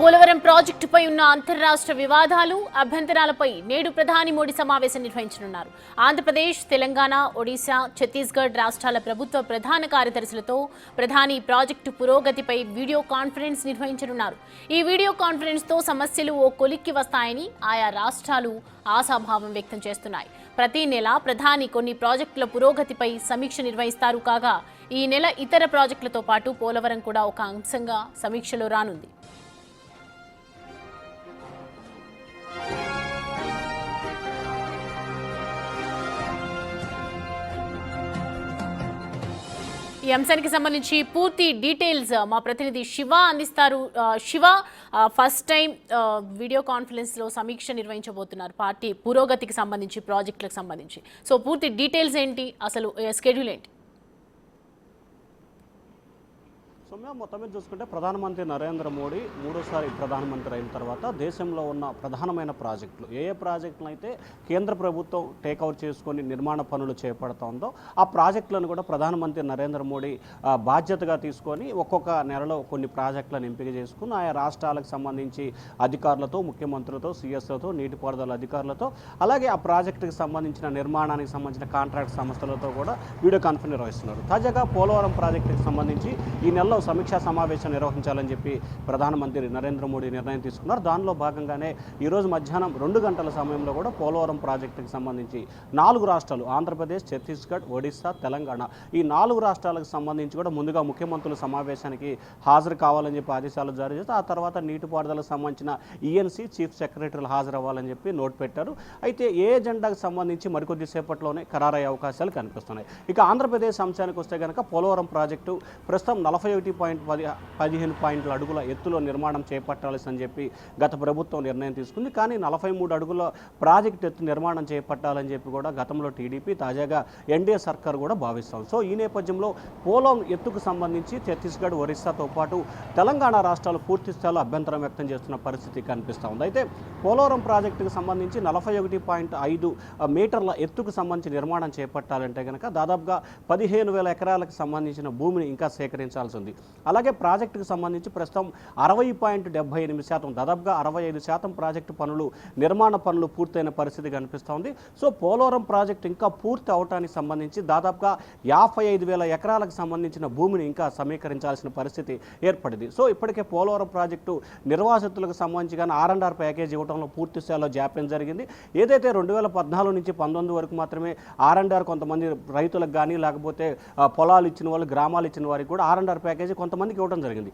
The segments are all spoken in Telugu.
పోలవరం ప్రాజెక్టుపై ఉన్న అంతర్రాష్ట్ర వివాదాలు అభ్యంతరాలపై నేడు ప్రధాని మోడీ సమావేశం నిర్వహించనున్నారు. ఆంధ్రప్రదేశ్, తెలంగాణ, ఒడిశా, ఛత్తీస్గఢ్ రాష్ట్రాల ప్రభుత్వ ప్రధాన కార్యదర్శులతో ప్రధాని ప్రాజెక్టు పురోగతిపై వీడియో కాన్ఫరెన్స్ నిర్వహించనున్నారు. ఈ వీడియో కాన్ఫరెన్స్తో సమస్యలు ఓ కొలిక్కి వస్తాయని ఆయా రాష్ట్రాలు ఆశాభావం వ్యక్తం చేస్తున్నాయి. ప్రతి నెల ప్రధాని కొన్ని ప్రాజెక్టుల పురోగతిపై సమీక్ష నిర్వహిస్తారు. కాగా ఈ నెల ఇతర ప్రాజెక్టులతో పాటు పోలవరం కూడా ఒక అంశంగా సమీక్షలో రానుంది. ఈ అంశానికి సంబంధించి పూర్తి డీటెయిల్స్ మా ప్రతినిధి శివ అందిస్తారు. శివ, ఫస్ట్ టైం వీడియో కాన్ఫరెన్స్లో సమీక్ష నిర్వహించబోతున్నారు పార్టీ పురోగతికి సంబంధించి, ప్రాజెక్టులకు సంబంధించి. సో పూర్తి డీటెయిల్స్ ఏంటి, అసలు స్కెడ్యూల్ ఏంటి? మొత్తం మీద చూసుకుంటే ప్రధానమంత్రి నరేంద్ర మోడీ మూడోసారి ప్రధానమంత్రి అయిన తర్వాత దేశంలో ఉన్న ప్రధానమైన ప్రాజెక్టులు ఏ ప్రాజెక్టులు అయితే కేంద్ర ప్రభుత్వం టేక్అవుట్ చేసుకొని నిర్మాణ పనులు చేపడుతోందో ఆ ప్రాజెక్టులను కూడా ప్రధానమంత్రి నరేంద్ర మోడీ బాధ్యతగా తీసుకొని ఒక్కొక్క నెలలో కొన్ని ప్రాజెక్టులను ఎంపిక చేసుకుని ఆయా రాష్ట్రాలకు సంబంధించి అధికారులతో, ముఖ్యమంత్రులతో, సీఎస్లతో, నీటిపారుదల అధికారులతో, అలాగే ఆ ప్రాజెక్టుకి సంబంధించిన నిర్మాణానికి సంబంధించిన కాంట్రాక్ట్ సంస్థలతో కూడా వీడియో కాన్ఫరెన్స్ నిర్వహిస్తున్నారు. తాజాగా పోలవరం ప్రాజెక్టుకి సంబంధించి ఈ నెలలో సమీక్షా సమావేశం నిర్వహించాలని చెప్పి ప్రధానమంత్రి నరేంద్ర మోడీ నిర్ణయం తీసుకున్నారు. దానిలో భాగంగానే ఈరోజు మధ్యాహ్నం 2 గంటల సమయంలో కూడా పోలవరం ప్రాజెక్టుకి సంబంధించి 4 రాష్ట్రాలు ఆంధ్రప్రదేశ్, ఛత్తీస్గఢ్, ఒడిశా, తెలంగాణ ఈ 4 రాష్ట్రాలకు సంబంధించి కూడా ముందుగా ముఖ్యమంత్రుల సమావేశానికి హాజరు కావాలని చెప్పి ఆదేశాలు జారీ చేస్తే ఆ తర్వాత నీటిపారుదలకు సంబంధించిన ఈఎన్సీ చీఫ్ సెక్రటరీలు హాజరవ్వాలని చెప్పి నోట్ పెట్టారు. అయితే ఏ ఎజెండాకు సంబంధించి మరికొద్ది సేపట్లోనే ఖరారయ్యే అవకాశాలు కనిపిస్తున్నాయి. ఇక ఆంధ్రప్రదేశ్ అంశానికి వస్తే కనుక పోలవరం ప్రాజెక్టు ప్రస్తుతం 41.15 పాయింట్ల అడుగుల ఎత్తులో నిర్మాణం చేపట్టాలని చెప్పి గత ప్రభుత్వం నిర్ణయం తీసుకుంది. కానీ 43 అడుగుల ప్రాజెక్టు ఎత్తు నిర్మాణం చేపట్టాలని చెప్పి కూడా గతంలో టీడీపీ, తాజాగా ఎన్డీఏ సర్కార్ కూడా భావిస్తోంది. సో ఈ నేపథ్యంలో పోలవరం ఎత్తుకు సంబంధించి ఛత్తీస్గఢ్, ఒరిస్సాతో పాటు తెలంగాణ రాష్ట్రాలు పూర్తి స్థాయిలో అభ్యంతరం వ్యక్తం చేస్తున్న పరిస్థితి కనిపిస్తూ ఉంది. అయితే పోలవరం ప్రాజెక్టుకు సంబంధించి 41.5 మీటర్ల ఎత్తుకు సంబంధించి నిర్మాణం చేపట్టాలంటే కనుక దాదాపుగా 15,000 ఎకరాలకు సంబంధించిన భూమిని ఇంకా సేకరించాల్సి ఉంది. అలాగే ప్రాజెక్టుకు సంబంధించి ప్రస్తుతం 60.78%, దాదాపుగా 65% ప్రాజెక్టు పనులు, నిర్మాణ పనులు పూర్తయిన పరిస్థితి కనిపిస్తోంది. సో పోలవరం ప్రాజెక్టు ఇంకా పూర్తి అవటానికి సంబంధించి దాదాపుగా 55,000 ఎకరాలకు సంబంధించిన భూమిని ఇంకా సమీకరించాల్సిన పరిస్థితి ఏర్పడింది. సో ఇప్పటికే పోలవరం ప్రాజెక్టు నిర్వాసితులకు సంబంధించి కానీ R&R ప్యాకేజ్ ఇవ్వడంలో పూర్తి స్థాయిలో జాప్యం జరిగింది. ఏదైతే 2014 నుంచి 19 వరకు మాత్రమే R&R కొంతమంది రైతులకు కానీ లేకపోతే పొలాలు ఇచ్చిన వాళ్ళు, గ్రామాలు ఇచ్చిన వారికి కూడా R&R ప్యాకేజీ కొంతమందికి ఇవ్వడం జరిగింది.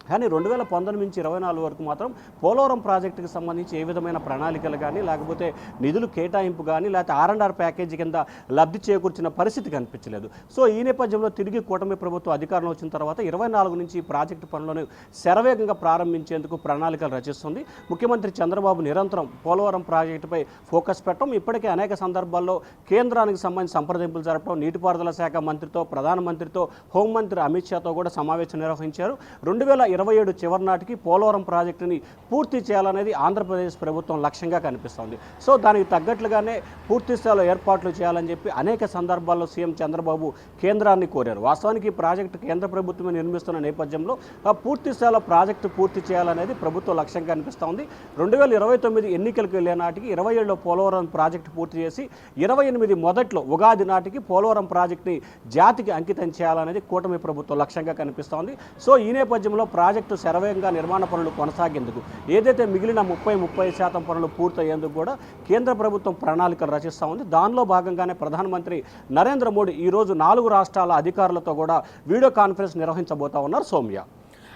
కానీ 2019 నుంచి 24 వరకు మాత్రం పోలవరం ప్రాజెక్టుకి సంబంధించి ఏ విధమైన ప్రణాళికలు కానీ లేకపోతే నిధులు కేటాయింపు కానీ లేకపోతే R&R ప్యాకేజీ కింద లబ్ధి చేకూర్చిన పరిస్థితి కనిపించలేదు. సో ఈ నేపథ్యంలో తిరిగి కూటమి ప్రభుత్వం అధికారంలో వచ్చిన తర్వాత 24 నుంచి ఈ ప్రాజెక్టు పనులను శరవేగంగా ప్రారంభించేందుకు ప్రణాళికలు రచిస్తుంది. ముఖ్యమంత్రి చంద్రబాబు నిరంతరం పోలవరం ప్రాజెక్టుపై ఫోకస్ పెట్టడం, ఇప్పటికే అనేక సందర్భాల్లో కేంద్రానికి సంబంధించి సంప్రదింపులు జరపడం, నీటిపారుదల శాఖ మంత్రితో, ప్రధానమంత్రితో, హోంమంత్రి అమిత్ షాతో కూడా సమావేశం నిర్వహించారు. 2027 చివరి నాటికి పోలవరం ప్రాజెక్టుని పూర్తి చేయాలనేది ఆంధ్రప్రదేశ్ ప్రభుత్వం లక్ష్యంగా కనిపిస్తోంది. సో దానికి తగ్గట్లుగానే పూర్తి స్థాయిలో ఏర్పాట్లు చేయాలని చెప్పి అనేక సందర్భాల్లో సీఎం చంద్రబాబు కేంద్రాన్ని కోరారు. వాస్తవానికి ఈ ప్రాజెక్టు కేంద్ర ప్రభుత్వమే నిర్మిస్తున్న నేపథ్యంలో పూర్తి స్థాయిలో ప్రాజెక్టు పూర్తి చేయాలనేది ప్రభుత్వ లక్ష్యంగా కనిపిస్తోంది. 2029 ఎన్నికలకు వెళ్ళే నాటికి 27లో పోలవరం ప్రాజెక్టు పూర్తి చేసి 28 మొదట్లో ఉగాది నాటికి పోలవరం ప్రాజెక్టుని జాతికి అంకితం చేయాలనేది కూటమి ప్రభుత్వ లక్ష్యంగా కనిపిస్తోంది. సో ఈ నేపథ్యంలో ప్రాజెక్టు శరవేగంగా నిర్మాణ పనులు కొనసాగేందుకు, ఏదైతే మిగిలిన 30% పనులు పూర్తయ్యేందుకు కూడా కేంద్ర ప్రభుత్వం ప్రణాళికలు రచిస్తూ ఉంది. దానిలో భాగంగానే ప్రధానమంత్రి నరేంద్ర మోడీ ఈరోజు 4 రాష్ట్రాల అధికారులతో కూడా వీడియో కాన్ఫరెన్స్ నిర్వహించబోతా ఉన్నారు. సౌమ్య,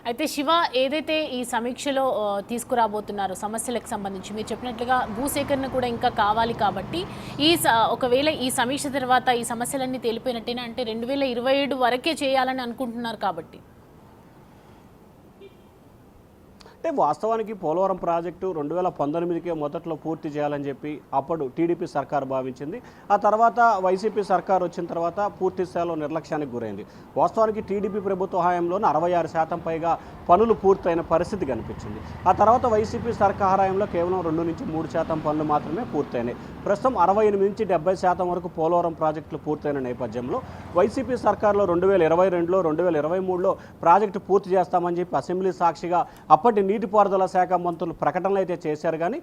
అయితే శివ, ఏదైతే ఈ సమీక్షలో తీసుకురాబోతున్నారు సమస్యలకు సంబంధించి, మీరు చెప్పినట్లుగా భూసేకరణ కూడా ఇంకా కావాలి కాబట్టి ఒకవేళ ఈ సమీక్ష తర్వాత ఈ సమస్యలన్నీ తేలిపోయినట్టేనా? అంటే 2027 వరకే చేయాలని అనుకుంటున్నారు కాబట్టి. అంటే వాస్తవానికి పోలవరం ప్రాజెక్టు 2019కే మొదట్లో పూర్తి చేయాలని చెప్పి అప్పుడు టీడీపీ సర్కారు భావించింది. ఆ తర్వాత వైసీపీ సర్కారు వచ్చిన తర్వాత పూర్తి స్థాయిలో నిర్లక్ష్యానికి గురైంది. వాస్తవానికి టీడీపీ ప్రభుత్వ హయాంలోనే 66% పైగా పనులు పూర్తయిన పరిస్థితి కనిపించింది. ఆ తర్వాత వైసీపీ సర్కారు హయాంలో కేవలం 2 నుంచి 3% పనులు మాత్రమే పూర్తయినాయి. ప్రస్తుతం 68 నుంచి 70% వరకు పోలవరం ప్రాజెక్టులు పూర్తయిన నేపథ్యంలో వైసీపీ సర్కారులో 2022లో 2023లో ప్రాజెక్టు పూర్తి చేస్తామని చెప్పి అసెంబ్లీ సాక్షిగా అప్పటి నీటిపారుదల శాఖ మంత్రులు ప్రకటనలు అయితే చేశారు కానీ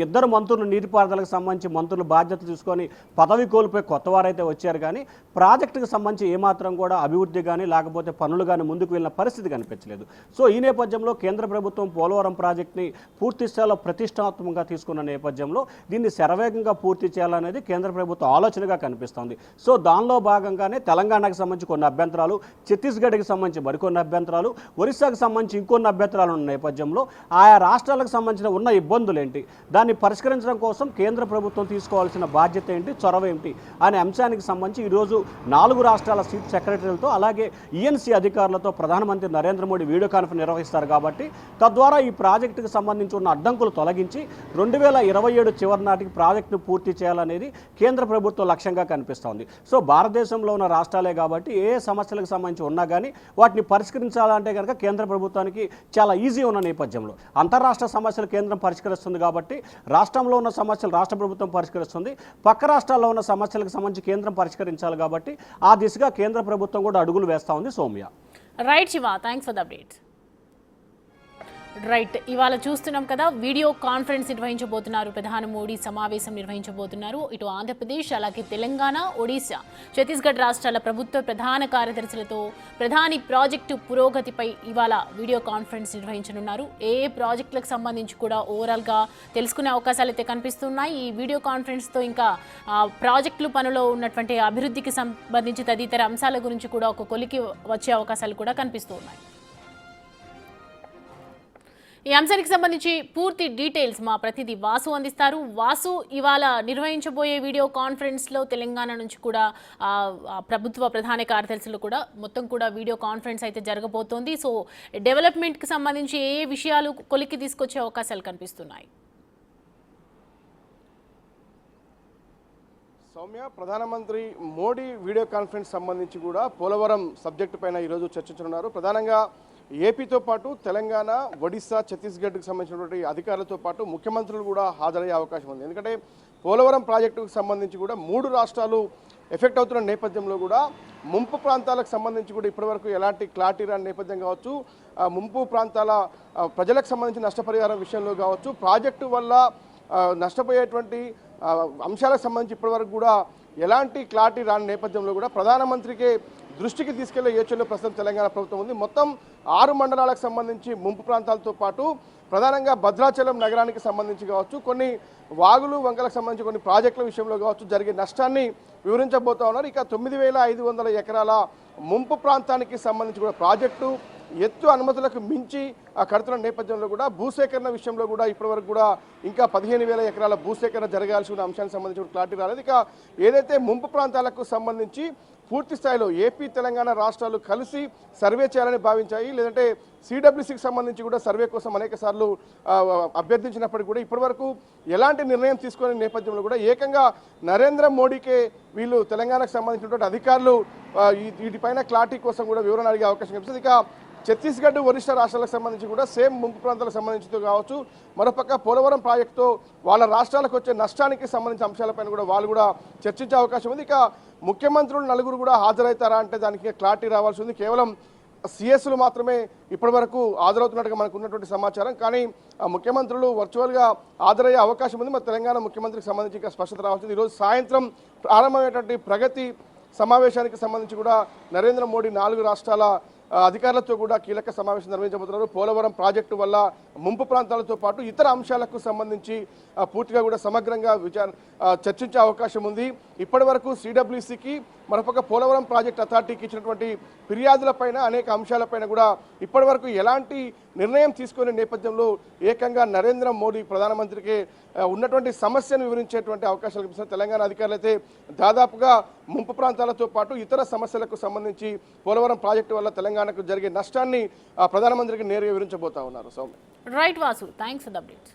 ఇద్దరు మంత్రులు నీటిపారుదలకు సంబంధించి మంత్రులు బాధ్యత తీసుకొని పదవి కోల్పోయి కొత్త వారైతే వచ్చారు కానీ ప్రాజెక్టుకు సంబంధించి ఏమాత్రం కూడా అభివృద్ధి కానీ లేకపోతే పనులు కానీ ముందుకు వెళ్ళిన పరిస్థితి కనిపించలేదు. సో ఈ నేపథ్యంలో కేంద్ర ప్రభుత్వం పోలవరం ప్రాజెక్టుని పూర్తి స్థాయిలో ప్రతిష్టాత్మకంగా తీసుకున్న నేపథ్యంలో దీన్ని శరవేగంగా పూర్తి చేయాలనేది కేంద్ర ప్రభుత్వ ఆలోచనగా కనిపిస్తోంది. సో దానిలో భాగంగానే తెలంగాణకు సంబంధించి కొన్ని అభ్యంతరాలు, ఛత్తీస్గఢ్కి సంబంధించి మరికొన్ని అభ్యంతరాలు, ఒరిస్సాకు సంబంధించి ఇంకొన్ని అభ్యంతరాలు ఉన్న నేపథ్యంలో ఆయా రాష్ట్రాలకు సంబంధించిన ఉన్న ఇబ్బందులు ఏంటి, దాన్ని పరిష్కరించడం కోసం కేంద్ర ప్రభుత్వం తీసుకోవాల్సిన బాధ్యత ఏంటి, చొరవ ఏంటి అనే అంశానికి సంబంధించి ఈరోజు 4 రాష్ట్రాల చీఫ్ సెక్రటరీలతో అలాగే ఈఎన్సీ అధికారులతో ప్రధానమంత్రి నరేంద్ర మోడీ వీడియో కాన్ఫరెన్స్ నిర్వహిస్తారు. కాబట్టి తద్వారా ఈ ప్రాజెక్టుకు సంబంధించి ఉన్న అడ్డంకులు తొలగించి 2027 చివరి నాటికి ప్రాజెక్టును పూర్తి చేయాలనేది కేంద్ర ప్రభుత్వ లక్ష్యంగా కనిపిస్తోంది. సో భారతదేశంలో ఉన్న రాష్ట్రాలే కాబట్టి ఏ సమస్యలకు సంబంధించి ఉన్నా కానీ వాటిని పరిష్కరించాలంటే కనుక కేంద్ర ప్రభుత్వానికి చాలా ఈజీ ఉన్న నేపథ్యంలో అంతర్రాష్ట్ర సమస్యలు కేంద్రం పరిష్కరిస్తుంది కాబట్టి రాష్ట్రంలో ఉన్న సమస్యలు రాష్ట్ర ప్రభుత్వం పరిష్కరిస్తుంది, పక్క రాష్ట్రాల్లో ఉన్న సమస్యలకు సంబంధించి కేంద్రం పరిష్కరించాలి కాబట్టి ఆ దిశగా కేంద్ర ప్రభుత్వం కూడా అడుగులు వేస్తూ ఉంది. Soumya. Right Shiva, thanks for the update. Right, ఇవాళ చూస్తున్నాం కదా, వీడియో కాన్ఫరెన్స్ నిర్వహించబోతున్నారు, ప్రధాని మోడీ సమావేశం నిర్వహించబోతున్నారు. ఇటు ఆంధ్రప్రదేశ్ అలాగే తెలంగాణ, ఒడిశా, ఛత్తీస్గఢ్ రాష్ట్రాల ప్రభుత్వ ప్రధాన కార్యదర్శులతో ప్రధాని ప్రాజెక్టు పురోగతిపై ఇవాళ వీడియో కాన్ఫరెన్స్ నిర్వహించనున్నారు. ఏ ప్రాజెక్టులకు సంబంధించి కూడా ఓవరాల్గా తెలుసుకునే అవకాశాలు అయితే కనిపిస్తున్నాయి. ఈ వీడియో కాన్ఫరెన్స్తో ఇంకా ప్రాజెక్టులు పనిలో ఉన్నటువంటి అభివృద్ధికి సంబంధించి తదితర అంశాల గురించి కూడా ఒక కొలికి వచ్చే అవకాశాలు కూడా కనిపిస్తూ ఉన్నాయి. ఈ అంశానికి సంబంధించి పూర్తి డీటెయిల్స్ మా ప్రతినిధి వాసు అందిస్తారు. వాసు, ఇవాళ నిర్వహించబోయే వీడియో కాన్ఫరెన్స్లో తెలంగాణ నుంచి కూడా ప్రభుత్వ ప్రధాన కార్యదర్శులు కూడా మొత్తం కూడా వీడియో కాన్ఫరెన్స్ అయితే జరగబోతోంది. సో డెవలప్మెంట్కి సంబంధించి ఏ విషయాలు కొలికి తీసుకొచ్చే అవకాశాలు కనిపిస్తున్నాయి? సౌమ్య, ప్రధానమంత్రి మోడీ వీడియో కాన్ఫరెన్స్ సంబంధించి కూడా పోలవరం సబ్జెక్టు పైన ఈరోజు చర్చించనున్నారు. ప్రధానంగా ఏపీతో పాటు తెలంగాణ, ఒడిశా, ఛత్తీస్గఢ్కి సంబంధించినటువంటి అధికారులతో పాటు ముఖ్యమంత్రులు కూడా హాజరయ్యే అవకాశం ఉంది. ఎందుకంటే పోలవరం ప్రాజెక్టుకు సంబంధించి కూడా 3 రాష్ట్రాలు ఎఫెక్ట్ అవుతున్న నేపథ్యంలో కూడా ముంపు ప్రాంతాలకు సంబంధించి కూడా ఇప్పటివరకు ఎలాంటి క్లారిటీ రాని నేపథ్యం కావచ్చు, ముంపు ప్రాంతాల ప్రజలకు సంబంధించి నష్టపరిహారం విషయంలో కావచ్చు, ప్రాజెక్టు వల్ల నష్టపోయేటువంటి అంశాలకు సంబంధించి ఇప్పటివరకు కూడా ఎలాంటి క్లారిటీ రాని నేపథ్యంలో కూడా ప్రధానమంత్రికి దృష్టికి తీసుకెళ్లే యోచనలో ప్రస్తుతం తెలంగాణ ప్రభుత్వం ఉంది. మొత్తం 6 మండలాలకు సంబంధించి ముంపు ప్రాంతాలతో పాటు ప్రధానంగా భద్రాచలం నగరానికి సంబంధించి కావచ్చు, కొన్ని వాగులు వంకలకు సంబంధించి కొన్ని ప్రాజెక్టుల విషయంలో కావచ్చు జరిగే నష్టాన్ని వివరించబోతా ఉన్నారు. ఇక 9,500 ఎకరాల ముంపు ప్రాంతానికి సంబంధించి కూడా ప్రాజెక్టు ఎత్తు అనుమతులకు మించి కడుతున్న నేపథ్యంలో కూడా భూసేకరణ విషయంలో కూడా ఇప్పటివరకు కూడా ఇంకా 15,000 ఎకరాల భూసేకరణ జరగాల్సి ఉన్న అంశానికి సంబంధించి క్లారిటీ రాలేదు. ఇక ఏదైతే ముంపు ప్రాంతాలకు సంబంధించి పూర్తి స్థాయిలో ఏపీ, తెలంగాణ రాష్ట్రాలు కలిసి సర్వే చేయాలని భావించాయి. లేదంటే సిడబ్ల్యూసీకి సంబంధించి కూడా సర్వే కోసం అనేక సార్లు అభ్యర్థించినప్పటికీ కూడా ఇప్పటివరకు ఎలాంటి నిర్ణయం తీసుకునే నేపథ్యంలో కూడా ఏకంగా నరేంద్ర మోడీకే వీళ్ళు తెలంగాణకు సంబంధించినటువంటి అధికారులు వీటిపైన క్లారిటీ కోసం కూడా వివరణ అడిగే అవకాశం కనిపిస్తుంది. ఇక ఛత్తీస్గఢ్, ఒరిస్సా రాష్ట్రాలకు సంబంధించి కూడా సేమ్ ముంపు ప్రాంతాలకు సంబంధించి కావచ్చు, మరోపక్క పోలవరం ప్రాజెక్టుతో వాళ్ళ రాష్ట్రాలకు వచ్చే నష్టానికి సంబంధించిన అంశాలపైన కూడా వాళ్ళు కూడా చర్చించే అవకాశం ఉంది. ఇక ముఖ్యమంత్రులు 4 కూడా హాజరవుతారా అంటే దానికి క్లారిటీ రావాల్సి ఉంది. కేవలం సిఎస్లు మాత్రమే ఇప్పటివరకు హాజరవుతున్నట్టుగా మనకు ఉన్నటువంటి సమాచారం. కానీ ముఖ్యమంత్రులు వర్చువల్గా హాజరయ్యే అవకాశం ఉంది. మరి తెలంగాణ ముఖ్యమంత్రికి సంబంధించి ఇంకా స్పష్టత రావాల్సింది. ఈరోజు సాయంత్రం ప్రారంభమైనటువంటి ప్రగతి సమావేశానికి సంబంధించి కూడా నరేంద్ర మోడీ 4 రాష్ట్రాల అధికారులతో కూడా కీలక సమావేశం నిర్వహించబోతున్నారు. పోలవరం ప్రాజెక్టు వల్ల ముంపు ప్రాంతాలతో పాటు ఇతర అంశాలకు సంబంధించి పూర్తిగా కూడా సమగ్రంగా చర్చించే అవకాశం ఉంది. ఇప్పటి వరకు సిడబ్ల్యూసీకి మరొక పోలవరం ప్రాజెక్ట్ అథారిటీకి ఇచ్చినటువంటి ఫిర్యాదులపైన అనేక అంశాలపైన కూడా ఇప్పటి వరకు ఎలాంటి నిర్ణయం తీసుకునే నేపథ్యంలో ఏకంగా నరేంద్ర మోడీ ప్రధానమంత్రికి ఉన్నటువంటి సమస్యను వివరించేటువంటి అవకాశాలు కనిపిస్తున్నాయి. తెలంగాణ అధికారులు అయితే దాదాపుగా ముంపు ప్రాంతాలతో పాటు ఇతర సమస్యలకు సంబంధించి పోలవరం ప్రాజెక్టు వల్ల తెలంగాణకు జరిగే నష్టాన్ని ప్రధానమంత్రికి నేరుగా వివరించబోతా ఉన్నారు. Soumya. Right Vasu, thanks for the update.